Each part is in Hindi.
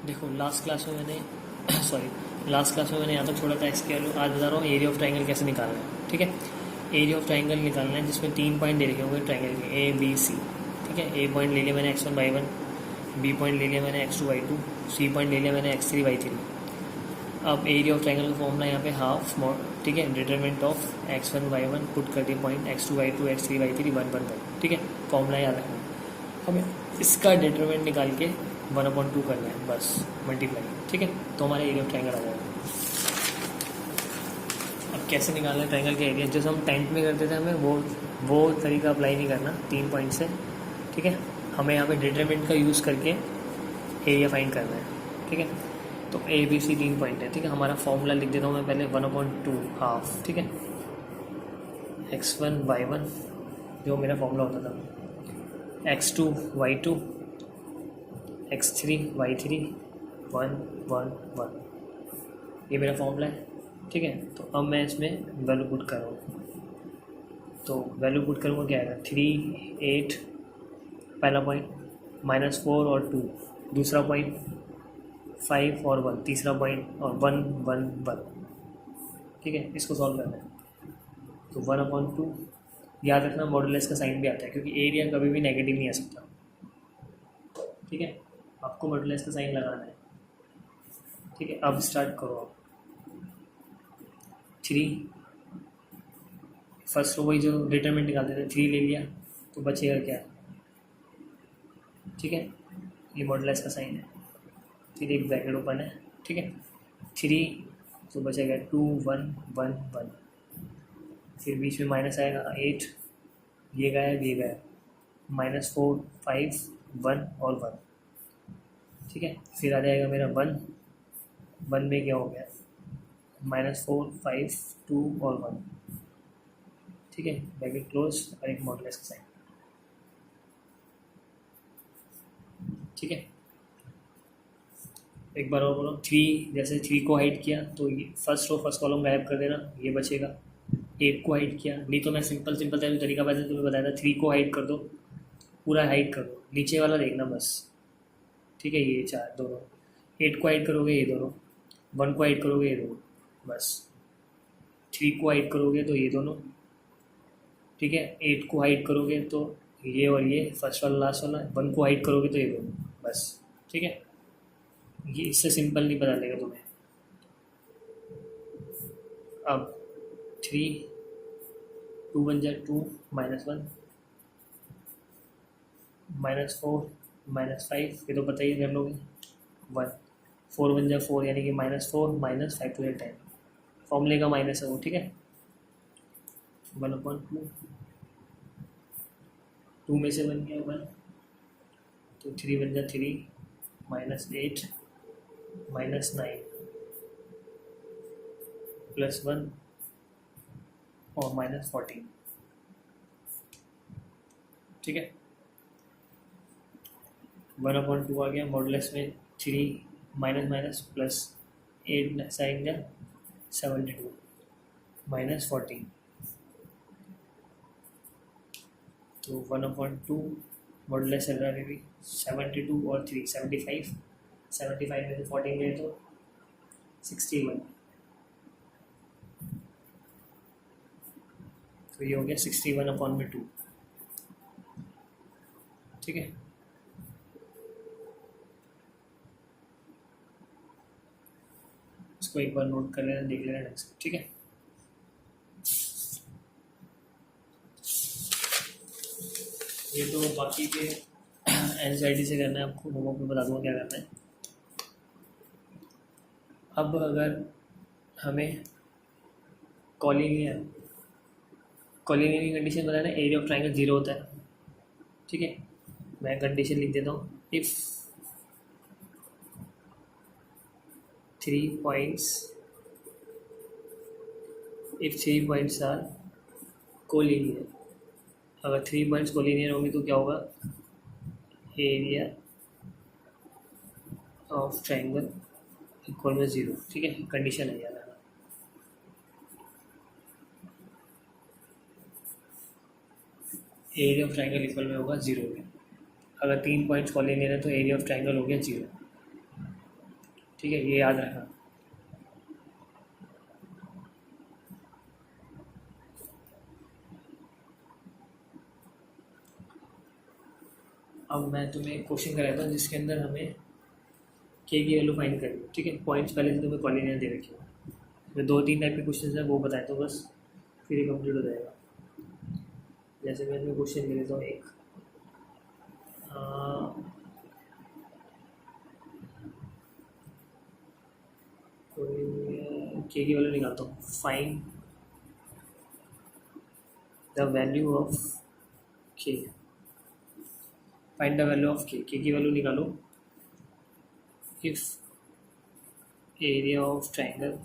देखो लास्ट क्लास में मैंने लास्ट क्लास में मैंने यहाँ तक छोड़ा था एक्स की वैल्यू। आज बता रहा हूँ एरिया ऑफ ट्राइंगल कैसे निकालना है। ठीक है, एरिया ऑफ ट्राइंगल निकालना है जिसमें 3 पॉइंट दे रखे होंगे ट्राइंगल के, ए बी सी। ठीक है, ए पॉइंट ले लिया मैंने x1 y1, बी पॉइंट ले लिया मैंने x2 y2, सी पॉइंट ले लिया मैंने x3 y3। अब एरिया ऑफ ट्राइंगल का फॉर्मूला यहाँ पे हाफ मोड। ठीक है, determinant of x1 y1 put कर दिए point x2 y2 x3 y3 1 1 1। ठीक है, फॉर्मूला याद रखना है। हमें इसका डिटरमिनेंट निकाल के 1/2 करना है, बस मल्टीप्लाई। ठीक है, तो हमारा एरिया ऑफ ट्राइंगल आ जाएगा। अब कैसे निकालना है ट्राइंगल के एरिया, जैसे हम 10th में करते थे, हमें वो तरीका अप्लाई नहीं करना 3 पॉइंट से। ठीक है, हमें यहाँ पे डिटरमिनेंट का यूज़ करके एरिया फाइंड करना है। ठीक है, तो ए बी सी 3 पॉइंट है। ठीक है, हमारा फॉर्मूला लिख देता हूँ मैं पहले, 1/2 हाफ। ठीक है, x1 y1 जो मेरा फॉर्मूला होता था, x2 y2 x3 y3 1 1 1, ये मेरा फॉर्मूला है। ठीक है, तो अब मैं इसमें वैल्यू पुट कर रहा हूँ। तो वैल्यू पुट करूँगा, क्या आएगा 3 8 पहला पॉइंट, -4 और 2 दूसरा पॉइंट, 5 और 1 तीसरा पॉइंट, और 1 1 1। ठीक है, इसको सॉल्व करना है। तो 1/2 याद रखना, मॉडुलस का साइन भी आता है क्योंकि एरिया कभी भी नेगेटिव नहीं आ सकता। ठीक है, आपको मॉडुलस का साइन लगाना है। ठीक है, अब स्टार्ट करो आप। 3 फर्स्ट रो वही जो डिटरमिनेंट निकालते थे, 3 ले लिया तो बचेगा क्या। ठीक है, ये मॉडुलस का साइन है, फिर एक ब्रैकेट ओपन है। ठीक है, 3 तो बचेगा 2 1 1 1, फिर बीच में माइनस आएगा 8, ये गायब ये गायब, -4 5 1 और 1। ठीक है, फिर आ जाएगा मेरा 1 1 में क्या हो गया, -4 5 2 और 1। ठीक है, ब्रैकेट क्लोज और एक मॉडुलस का साइन। ठीक है, एक बार और बोलो। 3 जैसे 3 को हाइड किया तो ये फर्स्ट रो फर्स्ट कॉलम गायब कर देना, ये बचेगा। 8 को हाइड किया, नहीं तो मैं सिंपल तरीका वैसे तुम्हें बताया था, 3 को हाइड कर दो, पूरा हाइड कर दो, नीचे वाला देखना बस। ठीक है, ये 4 दोनों, 8 को हाइड करोगे ये दोनों, 1 को हाइड करोगे ये दोनों, बस। 3 को हाइड करोगे तो ये दोनों। ठीक है, 8 को हाइड करोगे तो ये और ये फर्स्ट वाला लास्ट वाला, 1 को हाइड करोगे तो ये दोनों, बस। ठीक है, ये इससे सिंपल नहीं पता चलेगा तुम्हें। अब 3 2 1 जा 2 -1 -4 -5, ये तो पता ही कर लोगे। 1 4 1 जा 4, यानी कि -4 -5 to 10, फॉर्मूले का माइनस है वो। ठीक है, 1/2, 2 में से बन गया 1, तो 3 1 जा 3 -8 -9 +1 और -14। ठीक है, 1/2 आ गया, मॉडुलस में 3 माइनस प्लस 8 साइन जा 72 -14, तो 1/2 मॉडुलस चल रहा है अभी 72 और 3 75, 75 में से 14 गए तो 61, तो ये हो गया 61/2। ठीक है, इसको एक बार नोट कर लेना, देख लेना नेक्स्ट। ठीक है, ये तो बाकी के एनसीईआरटी से करना है, आपको होमवर्क में बता दूंगा क्या करना है। अब अगर हमें कॉलिनियर कंडीशन बताना, एरिया ऑफ ट्राइंगल 0 होता है। ठीक है, मैं कंडीशन लिख देता हूँ, इफ़ 3 पॉइंट्स आर कोलिनियर, अगर 3 पॉइंट्स कोलिनियर होंगे तो क्या होगा, एरिया ऑफ ट्राइंगल इक्वल में 0। ठीक है, कंडीशन है यार, एरिया ऑफ ट्राइंगल इक्वल में होगा 0 में। अगर 3 पॉइंट्स कोलिनियर है तो एरिया ऑफ ट्राइंगल हो गया 0। ठीक है, ये याद रखना। अब मैं तुम्हें एक क्वेश्चन कराता हूँ जिसके अंदर हमें के की वैल्यू फाइंड करनी है। ठीक है, पॉइंट्स पहले से तुम्हें कॉलिनियर दे रखी है। मैं 2-3 टाइप के क्वेश्चन है वो बताए तो बस फिर ही कंप्लीट हो जाएगा। जैसे मैं तुम्हें क्वेश्चन ले लेता हूँ एक, के की वैल्यू निकालता हूँ। फाइंड द वैल्यू ऑफ के, फाइंड द वैल्यू ऑफ के की वैल्यू निकालो if area of triangle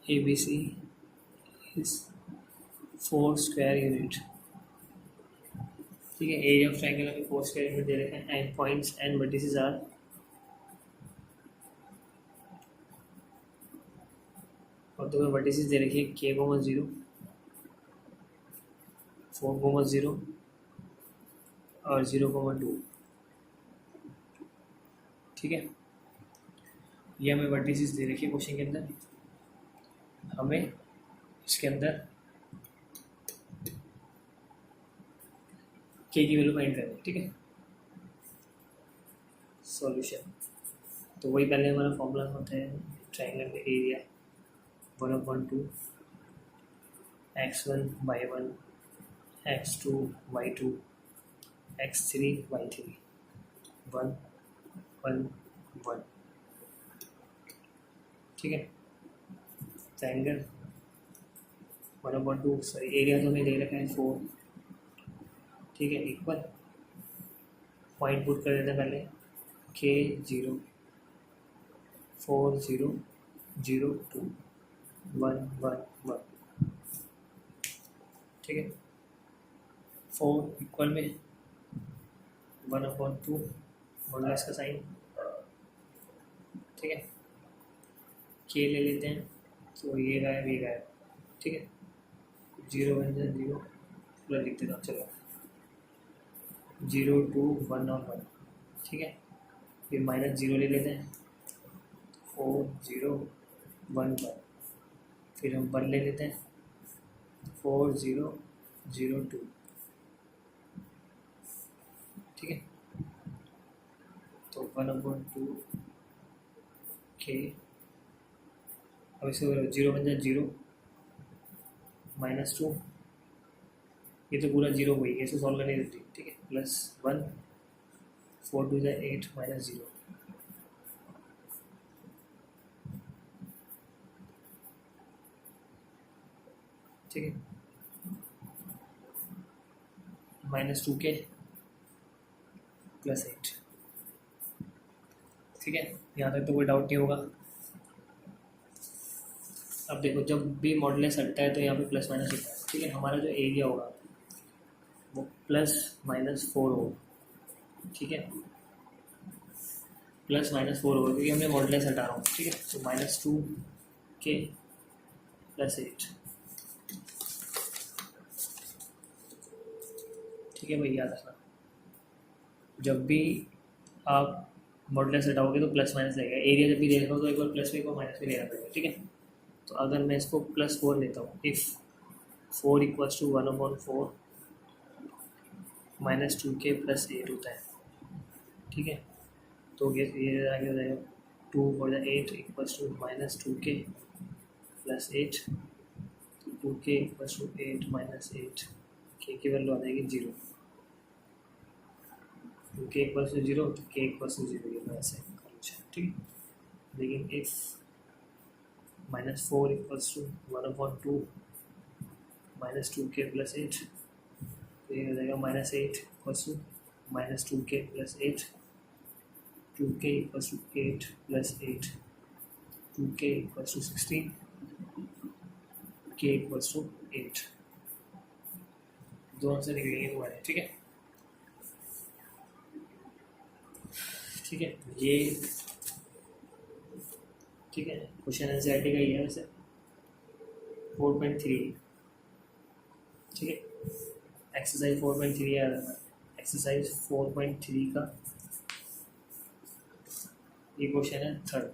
ABC is 4 square unit. ठीक है, एरिया ऑफ ट्राइंगल हमें 4 स्क्वायर यूनिट दे रखे हैं and points and vertices are, और तुम्हें वर्टिसेस दे रखी है k, 0, 4, 0 और 0, 2। ठीक है, ये हमें वर्टिसेस दे रखी है क्वेश्चन के अंदर। हमें इसके अंदर के की वैल्यू फाइंड करनी है। ठीक है, सॉल्यूशन तो वही पहले हमारा फॉर्मूला होता है ट्राइंगल का area 1/2 x1 y1 x2 y2 x3 y3 1 1 1। ठीक है, ट्राइंगल 1/2, सॉरी एरिया तो हमें दे रखा है 4। ठीक है, इक्वल पॉइंट पुट कर देते हैं पहले k 0 4 0 0 2 1 1 1। ठीक है, 4 इक्वल में 1/2 मॉडुलस का साइन। ठीक है, के ले लेते हैं तो ये गायब ये गायब। ठीक है, 0 बन जाए 0 पूरा लिख देता हूँ। चलो 0 2 1 और 1। ठीक है, फिर -0 ले लेते हैं 4 0 1 1। फिर हम 1 ले लेते हैं 4 0 0 2। ठीक है, तो 1/2 के, अब इसको 0 बन जाए 0 -2, ये तो पूरा 0 हुई, ऐसे सॉल्व करने देती। ठीक है, +1 4 2 जाए 8 -0। ठीक है, -2 के +8। ठीक है, यहाँ तक तो कोई डाउट नहीं होगा। अब देखो जब भी मॉडुलस हटता है तो यहाँ पे प्लस माइनस होता है। ठीक है, हमारा जो एरिया होगा वो +-4 होगा। ठीक है, +-4 होगा क्योंकि हमने मॉडुलस हटा रहा हूँ। ठीक है, तो -2 के +8। ठीक है भाई, याद रखना जब भी आप मॉडुलस हटाओगे तो प्लस माइनस रहेगा। एरिया जब भी दे रखा हो तो एक बार प्लस में एक बार माइनस में लेना पड़ेगा। ठीक है, तो अगर मैं इसको +4 लेता हूँ, इफ़ 4 = 1/4 -2 के +8 होता है। ठीक है, तो ये आगे हो जाएगा 2 × 8 = -2 के +8, 2 के = 8 -8 के की वैल्यू आ जाएगी 0। तो k = 0 तो k = 0 ये मैं ऐसे करूँगा। ठीक है, लेकिन इफ -4 = 1/2 -2 के +8, तो ये हो जाएगा -8 = -2 के +8, 2 के = 8 +8, 2 के = 16, k = 8। दो आंसर निकलेंगे तुम्हारे। ठीक है, ठीक है ये, ठीक है क्वेश्चन एनसीईआरटी का ही है वैसे 4.3। ठीक है, एक्सरसाइज 4.3 आ रहा है। एक्सरसाइज 4.3 का ये क्वेश्चन है थर्ड,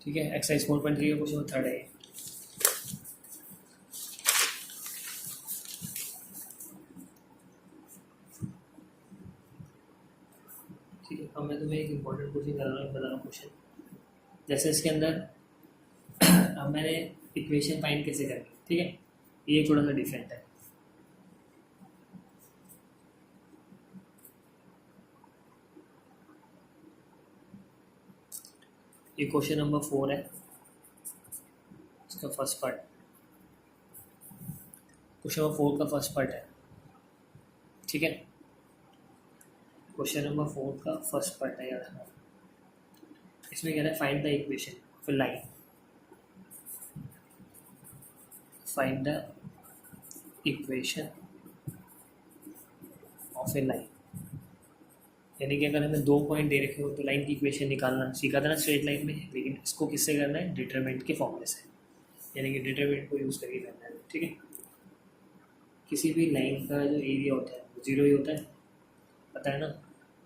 ठीक है। एक्सरसाइज 4.3 का क्वेश्चन थर्ड है। ठीक है, अब मैं तुम्हें एक इम्पोर्टेंट क्वेश्चन कर रहा हूँ, बता रहा हूँ क्वेश्चन। जैसे इसके अंदर अब मैंने इक्वेशन फाइंड कैसे करनी, ठीक है, ये थोड़ा सा डिफरेंट है। ये क्वेश्चन नंबर 4 है, इसका फर्स्ट पार्ट, क्वेश्चन नंबर 4 का फर्स्ट पार्ट है, ठीक है। क्वेश्चन नंबर 4 का फर्स्ट पार्ट है, याद रखना। इसमें कह रहा है find the equation of A line, find the equation of A line. यानी कि अगर हमें 2 पॉइंट दे रखे हो तो लाइन की इक्वेशन निकालना सीखा था ना स्ट्रेट लाइन में, लेकिन इसको किससे करना है, डिटरमिनेंट के फॉर्मूले से, यानी कि डिटरमिनेंट को यूज़ करके करना है, ठीक है। किसी भी लाइन का जो एरिया होता है वो 0 ही होता है, पता है ना,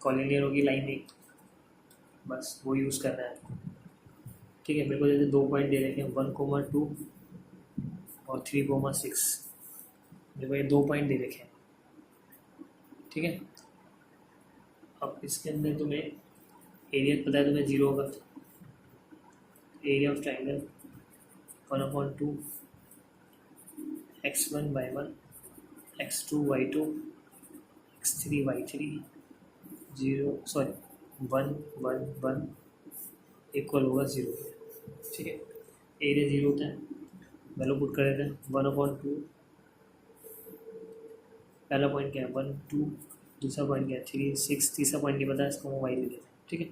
कॉलिनियर होगी लाइन एक, बस वो यूज़ करना है, ठीक है। मेरे को जैसे 2 पॉइंट दे रखे हैं 1,2 और 3,6, मेरे को ये 2 पॉइंट दे रखे हैं, ठीक है। अब इसके अंदर तुम्हें एरिया पता है, तुम्हें 0 होगा, area of triangle 1/2 x1 y1 x2 y2 x3 y3 0 sorry 1 1 1 equal होगा 0, ठीक है। एरिया 0 होता है, वैल्यू पुट कर देते हैं 1/2, पहला पॉइंट क्या है 1 2, दूसरा पॉइंट क्या है 3 6, तीसरा पॉइंट नहीं पता, इसको मोबाइल ले लेते हैं, ठीक है।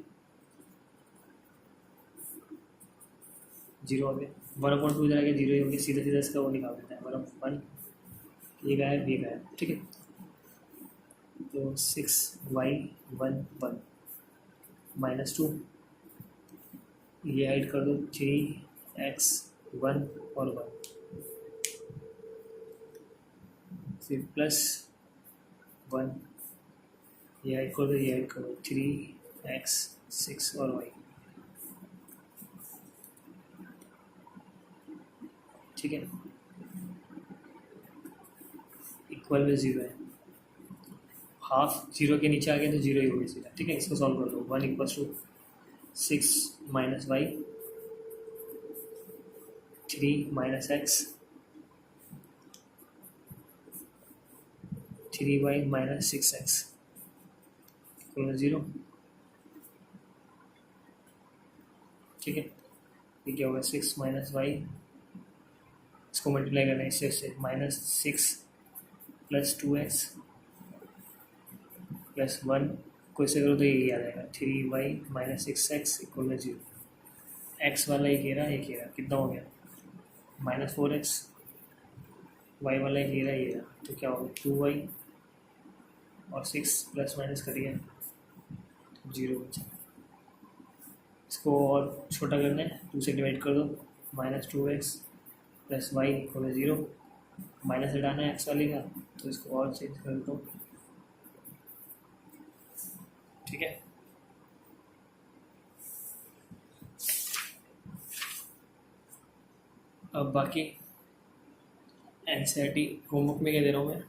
0 हो गया, 1/2 इधर आ गया, 0 ही हो गया, सीधा सीधा इसका वो निकाल देता है 1/1, ये गायब ये गायब, ठीक है। तो 6y1 1 -2, ये ऐड कर दो 3x1 और 1, फिर +1, ये ऐड कर दो, ये ऐड कर दो 3x 6 और y, ठीक है। इक्वल में 0 है, हाफ 0 के नीचे आ गया तो 0 ही हो गया सीधा, ठीक है। इसको सॉल्व कर दो 1 = 6 - y 3 - x 3y - 6x equal 0, ठीक है। ये क्या होगा 6 - y, इसको मल्टीप्लाई करना है इससे -6 + 2x + 1 को इससे करो तो ये आ जाएगा 3y - 6x इक्वल 0। x वाला एक घेरा कितना हो गया -4x, y वाला एक घेरा ये रहा, तो क्या हो गया 2y और 6 प्लस माइनस करिए 0 बचा। इसको और छोटा करना है, 2 से डिवाइड कर दो, -2x + y = 0, माइनस हटाना है x वाले का, तो इसको और चेंज कर दो, ठीक है। अब बाकी एनसीईआरटी होमवर्क में क्या दे रहा हूँ मैं,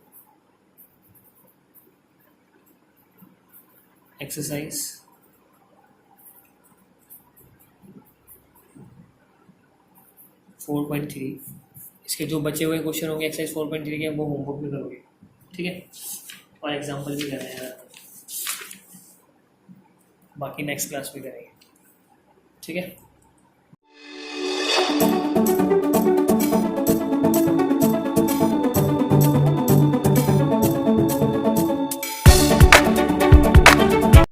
एक्सरसाइज 4.3, इसके जो बचे हुए क्वेश्चन होंगे एक्सरसाइज 4.3 के वो होमवर्क में करोगे, ठीक है। और एग्जाम्पल भी करना है, बाकी नेक्स्ट क्लास में करेंगे, ठीक है।